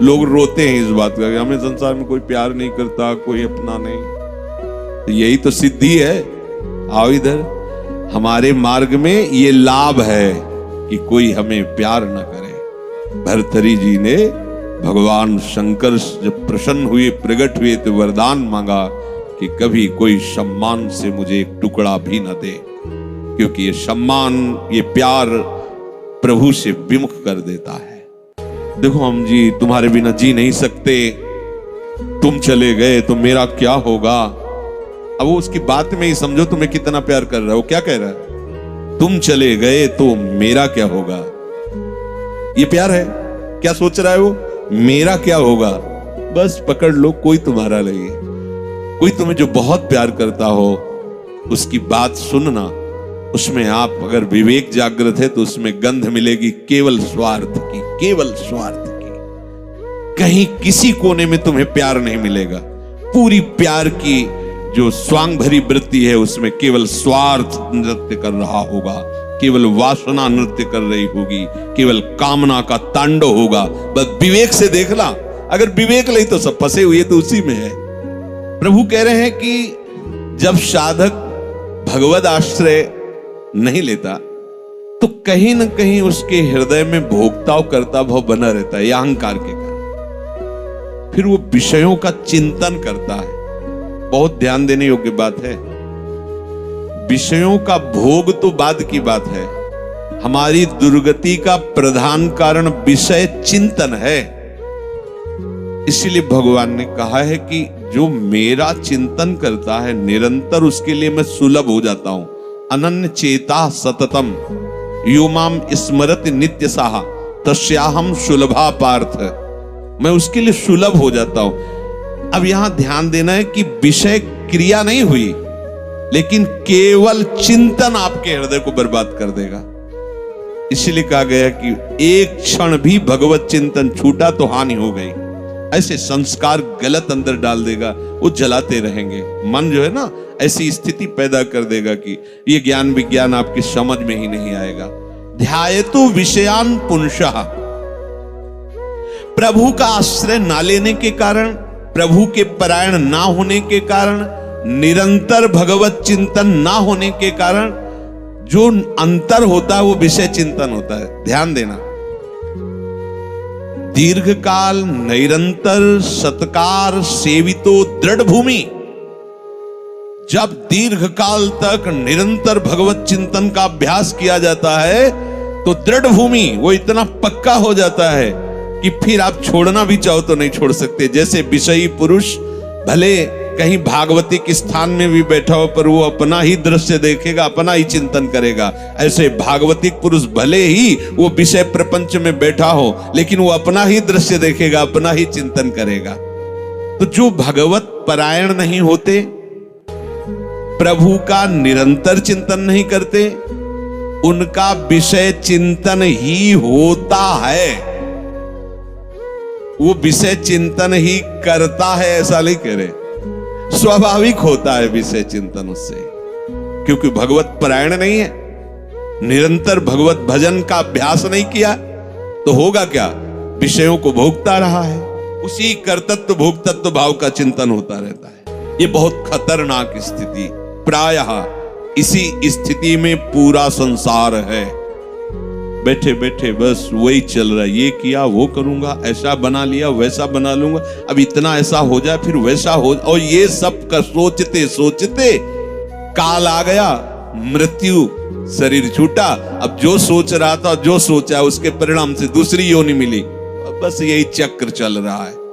लोग रोते हैं इस बात का कि हमें संसार में कोई प्यार नहीं करता, कोई अपना नहीं। तो यही तो सिद्धि है। आओ इधर, हमारे मार्ग में ये लाभ है कि कोई हमें प्यार न करे। भर्तृहरि जी ने भगवान शंकर जब प्रसन्न हुए, प्रकट हुए, तो वरदान मांगा कि कभी कोई सम्मान से मुझे एक टुकड़ा भी न दे, क्योंकि ये सम्मान, ये प्यार प्रभु से विमुख कर देता है। देखो हम जी तुम्हारे बिना जी नहीं सकते, तुम चले गए तो मेरा क्या होगा। अब वो उसकी बात में ही समझो तुम्हें कितना प्यार कर रहा है। वो क्या कह रहा है? तुम चले गए तो मेरा क्या होगा। ये प्यार है। क्या सोच रहा है वो? मेरा क्या होगा। बस पकड़ लो, कोई तुम्हारा नहीं है। कोई तुम्हें जो बहुत प्यार करता हो उसकी बात सुनना, उसमें आप अगर विवेक जागृत है तो उसमें गंध मिलेगी केवल स्वार्थ की, केवल स्वार्थ की। कहीं किसी कोने में तुम्हें प्यार नहीं मिलेगा। पूरी प्यार की जो स्वांग भरी वृत्ति है उसमें केवल स्वार्थ नृत्य कर रहा होगा, केवल वासना नृत्य कर रही होगी, केवल कामना का तांडव होगा। बस विवेक से देखना, अगर विवेक नहीं तो सब फंसे हुए तो उसी में है। प्रभु कह रहे हैं कि जब साधक भगवद आश्रय नहीं लेता तो कहीं ना कहीं उसके हृदय में भोक्ता और कर्ता भाव बना रहता है, अहंकार के कारण। फिर वो विषयों का चिंतन करता है। बहुत ध्यान देने योग्य बात है। विषयों का भोग तो बाद की बात है, हमारी दुर्गति का प्रधान कारण विषय चिंतन है। इसीलिए भगवान ने कहा है कि जो मेरा चिंतन करता है निरंतर, उसके लिए मैं सुलभ हो जाता हूं। अनन्य चेता सततम यो माम स्मरति नित्य साहा तस्याहम सुलभा पार्थ। मैं उसके लिए सुलभ हो जाता हूं। अब यहां ध्यान देना है कि विषय क्रिया नहीं हुई, लेकिन केवल चिंतन आपके हृदय को बर्बाद कर देगा। इसलिए कहा गया कि एक क्षण भी भगवत चिंतन छूटा तो हानि हो गई। ऐसे संस्कार गलत अंदर डाल देगा, वो जलाते रहेंगे। मन जो है ना, ऐसी स्थिति पैदा कर देगा कि ये ज्ञान विज्ञान आपकी समझ में ही नहीं आएगा। ध्यायतु विषयान पुंसः। प्रभु का आश्रय ना लेने के कारण, प्रभु के परायण ना होने के कारण, निरंतर भगवत चिंतन ना होने के कारण जो अंतर होता है वो विषय चिंतन होता है। ध्यान देना, दीर्घकाल निरंतर सत्कार सेवितो दृढ़ भूमि। जब दीर्घकाल तक निरंतर भगवत चिंतन का अभ्यास किया जाता है तो दृढ़ भूमि वो इतना पक्का हो जाता है कि फिर आप छोड़ना भी चाहो तो नहीं छोड़ सकते। जैसे विषयी पुरुष भले कहीं भागवतिक स्थान में भी बैठा हो पर वो अपना ही दृश्य देखेगा, अपना ही चिंतन करेगा। ऐसे भागवतिक पुरुष भले ही वो विषय प्रपंच में बैठा हो लेकिन वो अपना ही दृश्य देखेगा, अपना ही चिंतन करेगा। तो जो भगवत परायण नहीं होते, प्रभु का निरंतर चिंतन नहीं करते, उनका विषय चिंतन ही होता है। वो विषय चिंतन ही करता है ऐसा नहीं कह रहे, स्वाभाविक होता है विषय चिंतन उससे, क्योंकि भगवत परायण नहीं है, निरंतर भगवत भजन का अभ्यास नहीं किया तो होगा क्या? विषयों को भोगता रहा है, उसी कर्तृत्व भोक्तृत्व भाव का चिंतन होता रहता है। ये बहुत खतरनाक स्थिति, प्रायः इसी स्थिति में पूरा संसार है। बैठे बैठे बस वही चल रहा है, ये किया वो करूंगा, ऐसा बना लिया वैसा बना लूंगा, अब इतना ऐसा हो जाए फिर वैसा हो, और ये सब का सोचते सोचते काल आ गया, मृत्यु, शरीर छूटा। अब जो सोच रहा था, जो सोचा उसके परिणाम से दूसरी योनि मिली। बस यही चक्र चल रहा है।